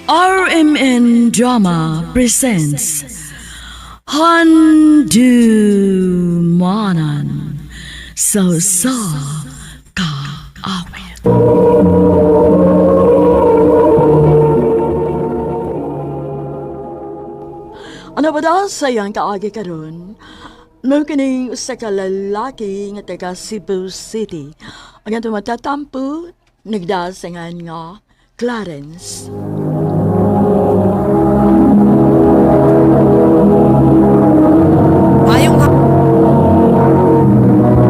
RMN Drama presents Handumanan So Ka Awit. Ano ba daw sayang kaagi karon? No kining usa ka lalaki nga taga Cebu City. Ang atong matatampo nagdasangan nga Clarence.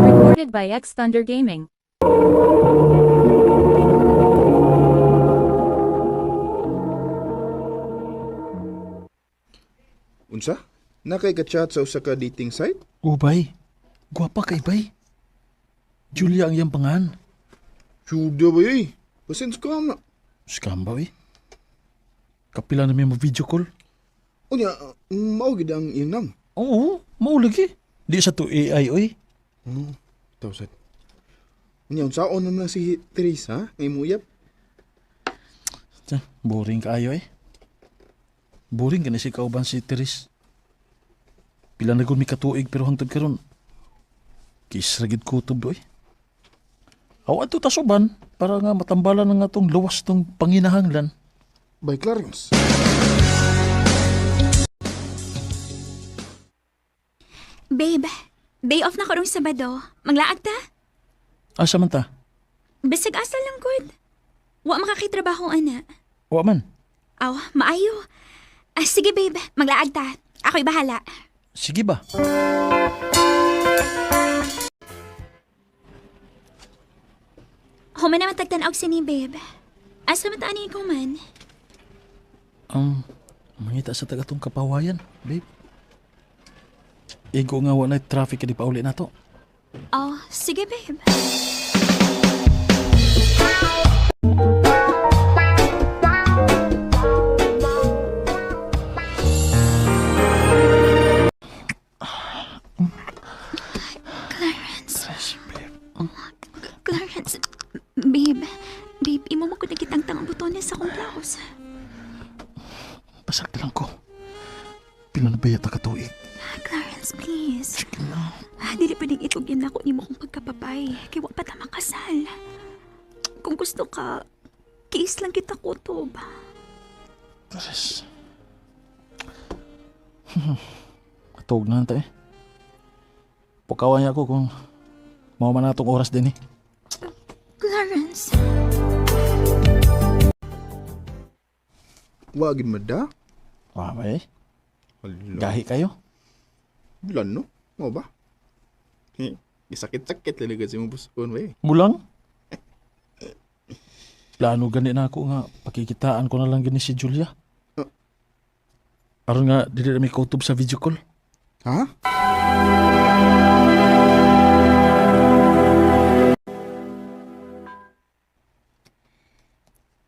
Recorded by X Thunder Gaming. Unsa? Nakay ka-chat sa usa ka dating site? Ubay, guwapa kay bay. Julia ang iyang pangan. Suda ba eh? Pasens ka na. Scam ba eh? Kapila na may video call. Unya, maugid ang iyang nam. Oo, maulagi. Di sa to AI oy. Tawsat. Unya, unsaon naman lang si Teresa, ngay muyap. Boring kaayo eh. Boring ka na si kauban si Teres. Pila na gud mi katuig pero hangtod karon. Kisragid kutob doy. Aw ato tasuban para nga matambalan nga tong luwas tong panginahanglan. By Clarence. Babe, day off na karong Sabado. Maglaag ta? Asa man ta? Bisag asa lang good. Wa makakitrabaho ana. Wa man. Aw, maayo. Sige babe, maglaag ta. Ako'y bahala. Sige ba? Human naman tagtanaw sini babe. Asa man taani ko man? Mangita sa tagatong kapawayan, babe. Igo nga wala traffic kadi pauli na to. Oh, sige babe. Clarence, babe, imo mo ko nakitang tangang butones sa kong blouse. Pasag na lang ko. Pila na ba yata katuig? Clarence, please. Sige na. Dili pwedeng itugyan ako nimo kong pagkapapay. Kaya wa pa ta makasal. Kung gusto ka, kiis lang kita kutob. Teres. Katog na nanta eh. Pukawan niya ako kung mau man natong oras din eh. Clarence. Wagin mada? Wah, ba eh? Hala. Gahi kayo? Bilan no? Mo ba? Isakit-sakit talaga si mabus ko ba eh. Mulang? Plano gani na ako nga pakikitaan ko na lang gani si Julia. Aron nga dili na may kutob sa video call. Ha?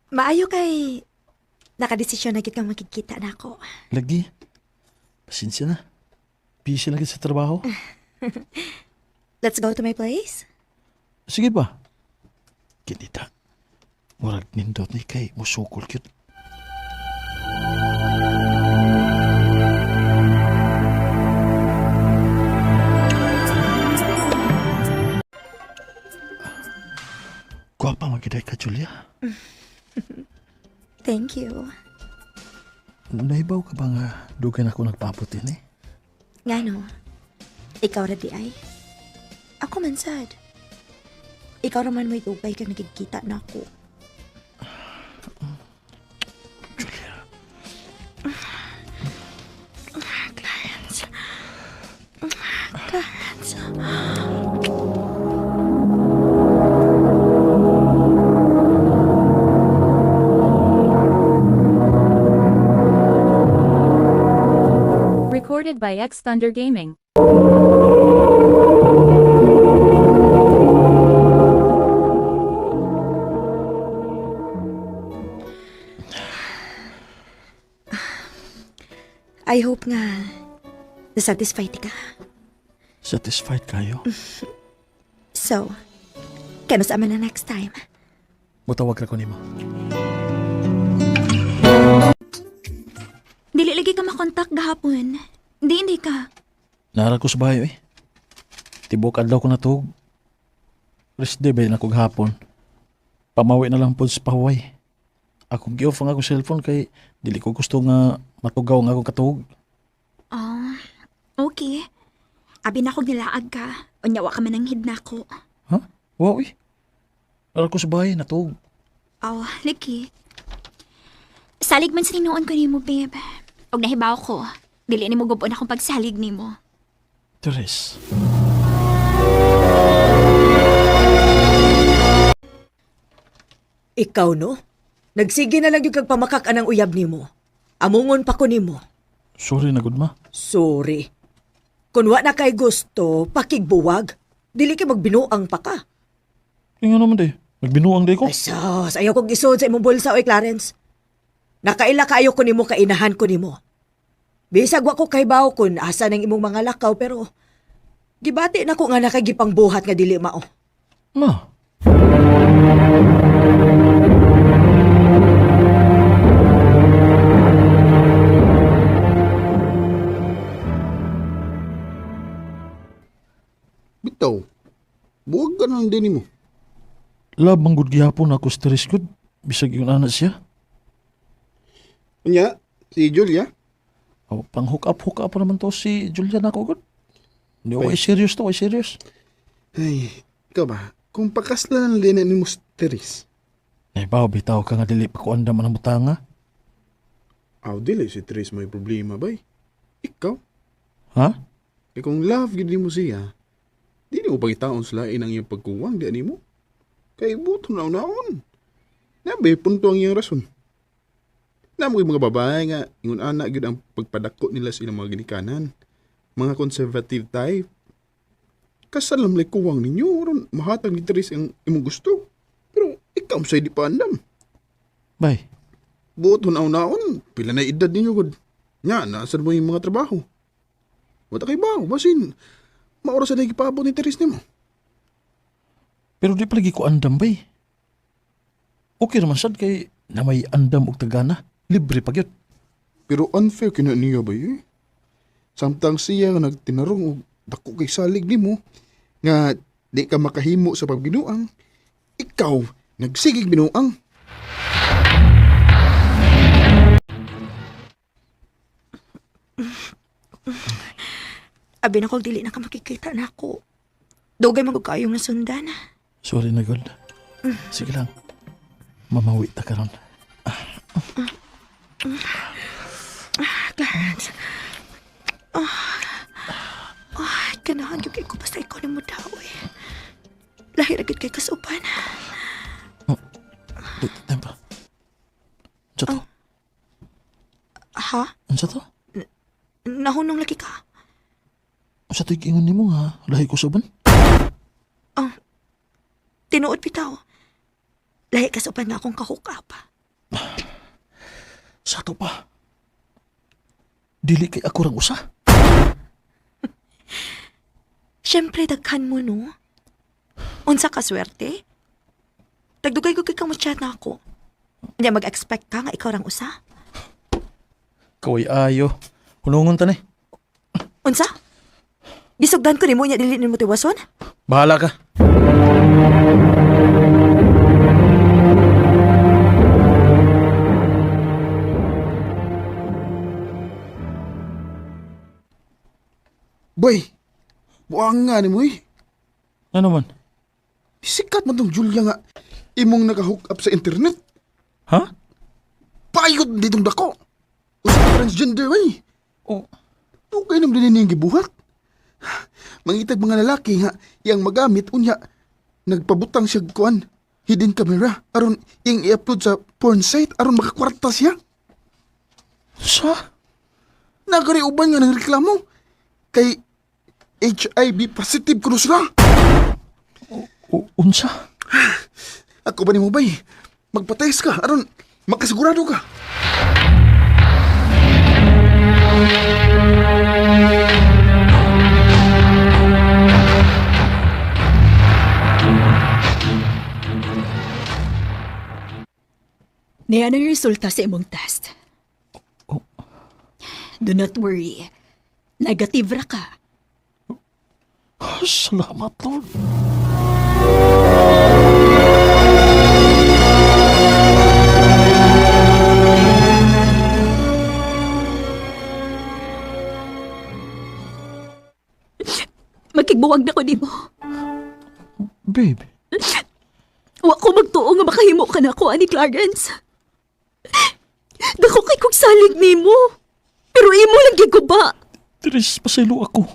Maayo kay nakadesisyon na gid kang makikita na ako. Lagi. Pasensya na. Busy lagi sa trabaho. Let's go to my place. Sige ba? Kinita. Murag nindot ni kay musukol kyut. Guwapa magiday ka, Julia. Thank you. Naibaw ka ba nga dugan ako nagpaputin eh? Ngano? Ikaw ra di ay. Ako man sad. Ikaw raman may dugay kang nakikita na ako. Julia. Clarence. Clarence. Recorded by X Thunder Gaming. I hope nga nasatisfied ka. Satisfied kayo? So, kano sa aman na next time? Mutawag ra ko nimo. Sige ka makontak gahapon. Hindi ka. Nara ko sa bahay, eh. Tibok adlaw ko natug. Rest day ba yun ako hapon? Pamawi na lang po sa pahuway. Ako gi-off ang akong cellphone kay dili ko gusto nga matugaw nga akong katug. Oh, okay. Abi na ko nilaag ka. Unyawa ka man ang hidna ko. Ha? Wow, eh. Nara ko sa bahay, natug. Oh, liki. Salig man sa tinuon ko ni mo, babe. Og nahibaw ko. Dili ni mo gubon akong pagsalig ni mo. Teres. Ikaw no? Nagsige na lang yung kagpamakak anang uyab nimo. Amungon pa ko nimo. Sorry na gud ma. Sorry. Kung wa na kay gusto, pakigbuwag. Dili kay magbinuang pa ka. Kaya nga naman day. Nagbinuang day ko. Ay sus, ayaw kong isod sa imong bulsa oy Clarence. Nakaila kayo ko nimo kainahan ko nimo. Bisag wa ko kay baw kun asa ng imong mga lakaw pero gibati na ko nga nakagipang buhat nga dili mao. Ma. Bitaw, buwag ka nang din mo. Lab manggod gihapon ako sa Teres gud. Bisag yung anak siya. Nya, si Julia? Oh, pang hook up naman to si Julian ako gud. Hindi ako Ay. serious to, serious. Ay, ikaw ba? Kung pakaslan din ni mo si Teres. Eh, baw, bitaw ka nga dili pa ko andam ang butanga. Aw, dili si Teres may problema, bay. Ikaw? Ha? Kaya kung love gid mo siya, di mo pagitaon sa lain ang iyong pagkuwang, di ani mo? Kay buto na unaon. Nabe, punto ang iyong rason. Namoy mga babae nga, ingon anak gyud ang pagpadako nila sa ilang mga ginikanan. Mga conservative type. Kasalam lay kuwang ninyo, ron mahatag ni Teres ang imong gusto. Pero ikaw sa'y di pa andam. Bay, Buto na unaon, pila na edad ninyo gud. Nya, naasan mo yung mga trabaho. Wata kay ba, basin. Maoras na ipaabot ni Teres nimo. pero di palagi ko andam bay. Okay naman sad kay na may andam og tagana. Libre pa gyud. Pero unfair kina niya ba eh? Samtang siya nga nagtinarong og dako kay salig nimo nga di ka makahimo sa pagbinuang, ikaw nagsigig binuang. Abi na ko dili na ka makikita na ako. Dugay man ko kayong nasundan. Sorry na gud. Sige lang. Mamawi ta karon. Clarence. Ganahan yung ko basta ikaw ni mo daw eh. Lahir agad kay kasupan. Tempa. Unsa to? Ha? Unsa to? Nahunong lagi ka? Unsa to ingon nimo nga lahi ko sa uban? Tinuod bitaw. Lahi kasupan nga akong kahukap. Sa to pa. Dili kay ako rang usa. Siyempre, daghan mo, no? Unsa ka swerte? Tagdugay ko kay kang chat na ako. Hindi mag-expect ka nga ikaw rang usa. Kaway ayo. Hunungon ta ni. Unsa? Gisugdan ko ni mo niya dili ni mo tiwason? Bahala ka. Boy, buang nga ni mo eh. Ano man? Sikat man tong Julia nga imong nakahook up sa internet. Ha? Payot ditong dako. Usa transgender way. Oh, Tugay nam din niyang gibuhat. Mangitag mga lalaki nga yang magamit unya nagpabutang siya kuan hidden camera aron ing i-upload sa porn site aron makakwarta siya. sa? Nagari uban nga nagreklamo kay HIV positive kuno sila. Unsa? Ako ba ni mo bay? Magpa-test ka aron makasigurado ka. Niyan ang resulta sa imong test. Do not worry. Negative ra ka. Salamat, Lord. Magkigbuwag na ko nimo. Babe, Wa ko magtuo nga makahimo ka na ako, ani Clarence. Dako kay kong salig nimo. Pero imo lang giguba. Teres, pasaylo ako.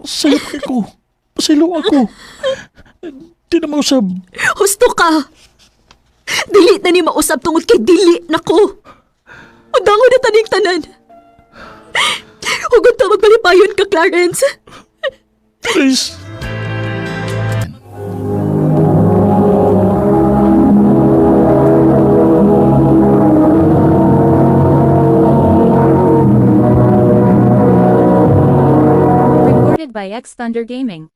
Sayap ako. Pasaylo ako. Di na mausab. Husto ka. Dili na ni mausap tungod kay dili na ko. Udangon na taning tanan. Huwag ta magpalipayon ka, Clarence. Teres. Recorded by X Thunder Gaming.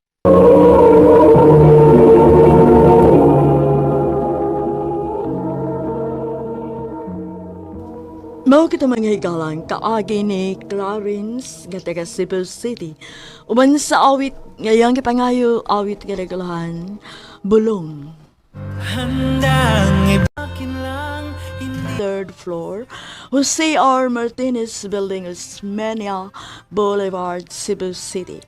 Mao kita mga higalang kaagi ni Clarence nga taga Cebu City. Uban sa awit ngayang gipangayo awit nga regulahan Bulong. Third floor, Jose R. Martinez Building, Osmeña Boulevard, Cebu City.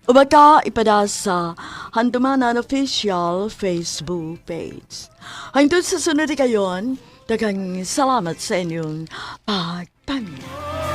Uba ka ipada sa Handumanan Official Facebook page. Hangtod sa sunod kayon, daghang salamat sa inyong pagpamilya.